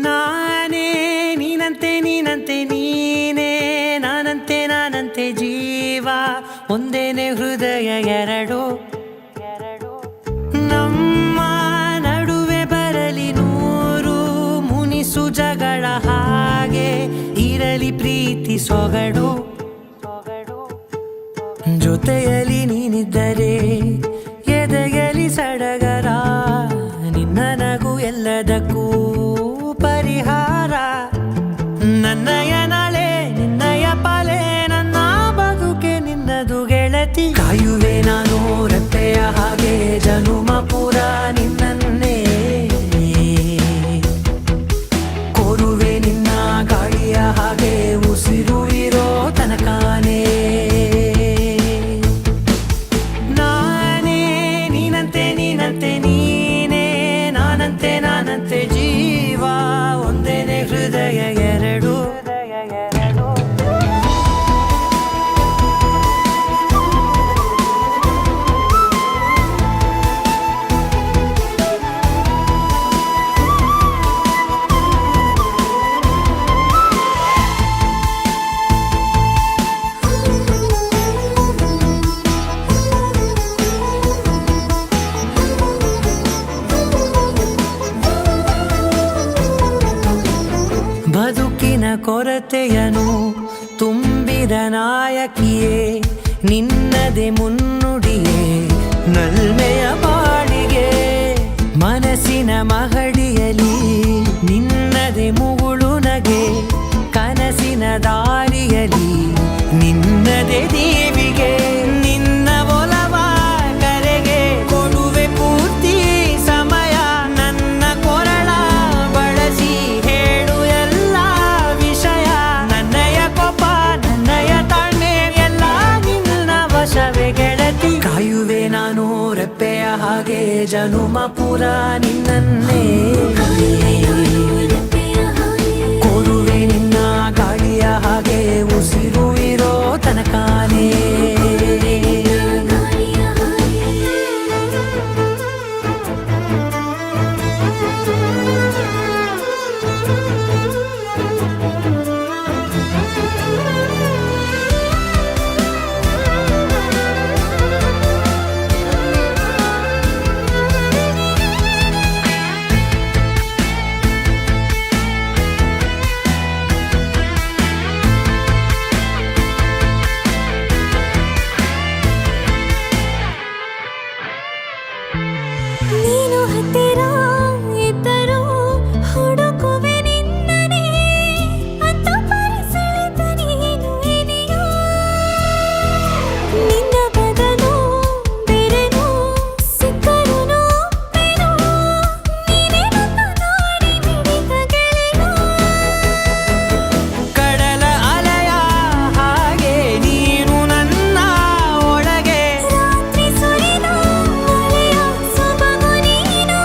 ನಾನೇ ನೀನಂತೆ ನೀನಂತೆ ನೀನೇ ನಾನಂತೆ ನಾನಂತೆ ಜೀವ ಒಂದೇನೆ ಹೃದಯ ಎರಡು ನಮ್ಮ ನಡುವೆ ಬರಲಿ ನೂರು ಮುನಿಸು ಜಗಳ ಹಾಗೆ ಇರಲಿ ಪ್ರೀತಿ ಸೊಗಡು ಜೊತೆಯಲ್ಲಿ ನೀನಿದ್ದರೆ ಎದೆಯಲಿ ಸಡಗರ ನಿನ್ನ ನಗು ಎಲ್ಲದಕ್ಕೂ ಪರಿಹಾರ ನನ್ನಯ ನಾಳೆ ನಿನ್ನಯ ಪಾಲೆ ನನ್ನ ಬದುಕೆ ನಿನ್ನದು ಗೆಳತಿ ಕಾಯುವೆ ನಾನು ರೆಪ್ಪೆಯ ಹಾಗೆ ಜನುಮ ಪೂರ ನಿನ್ನನ್ನೇ ಕೋರುವೆ ನಿನ್ನ ಗಾಳಿಯ ಹಾಗೆ ಉಸಿರು ಇರೋ ತನಕಾನೇ ನಾನೇ ನೀನಂತೆ ನೀನಂತೆ ನೀನೇ ನಾನಂತೆ ನಾನಂತೆ ಜೀವ ಒಂದೇನೆ ಹೃದಯ ಎರಡು ಬದುಕಿನ ಕೊರತೆಯನು ತುಂಬಿದ ನಾಯಕಿಯೇ ನಿನ್ನದೆ ಮುನ್ನುಡಿಯೇ ನಲ್ಮೆಯ ಬಾಳಿಗೆ ಮನಸ್ಸಿನ ಮಹಡಿಯಲಿ ನಿನ್ನದೆ ಮುಗುಳು ನಗೆ ಕನಸಿನ ದಾರಿಯಲಿ ನಿನ್ನದೆ ದೀವಿಗೆ ನಿನ್ನ ಒಲವ ಕರೆಗೆ ಕೊಡುವೆ ಪೂರ್ತಿ ಸಮಯ ನನ್ನ ಕೊರಳ ಬಳಸಿ ಹೇಳು ಎಲ್ಲ ವಿಷಯ ನನ್ನಯ ಕೋಪ ನನ್ನಯ ತಾಳ್ಮೆ ಎಲ್ಲ ನಿನ್ನ ವಶವೇ ಗೆಳತಿ ಕಾಯುವೆ ನಾನು ರೆಪ್ಪೆಯ ಹಾಗೆ ಜನುಮ ಪುರ ನಿನ್ನನ್ನೇ ಕೋರುವೆ ನಿನ್ನ ಗಾಳಿಯ ಹಾಗೆ ಉಸಿರು ಇರೋ ತನಕಾನೇ ನೀನು ಹತ್ತಿರ ಇದ್ದರೂ ಹುಡುಕುವೆ ನಿನ್ನನೇ ಅಂತ ಪರಿಸೆಳೆದ ನೀನು ಇದೆಯಾ ನಿನ್ನ ಬದಲು ಬೇರೆನೋ ಸಿಕ್ಕರೂ ನೋವೇನೋ ನೀನೇ ನನ್ನ ನಾಡಿ ಮಿಡಿದ ಗೆಳೆಯ ಕಡಲ ಅಲೆಯ ಹಾಗೆ ನೀನು ನನ್ನ ಒಳಗೆ ರಾತ್ರಿ ಸುರಿದ ಮಳೆಯ ಸೊಬಗು ನೀನು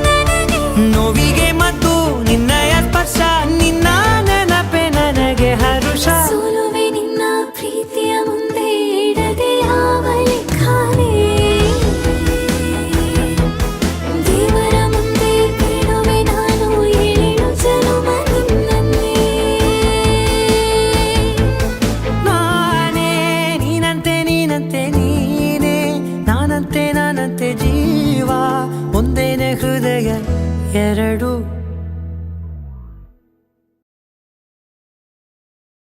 ನನಗೆ ನೋವಿಗೆ ಮದ್ದು ನಿನ್ನಯ ಸ್ಪರ್ಶ ನಿನ್ನ ನೆನಪೆ ನನಗೆ ಹರುಷ ಸೋಲುವೆ ನಿನ್ನ ಪ್ರೀತಿಯ ಮುಂದೆ ಇಡದೆ ಯಾವ ಲೆಕ್ಕನೇ ದೇವರ ಮುಂದೆ ಬೇಡುವೆ ನಾನು ಏಳು ಜನುಮ ನಿನ್ನನ್ನೇ ನಾನೇ ನೀನಂತೆ ನೀನಂತೆ ನೀನೇ ನಾನಂತೆ ನಾನಂತೆ ಜೀವ ಒಂದೇನೆ ಹೃದಯ ಎರಡು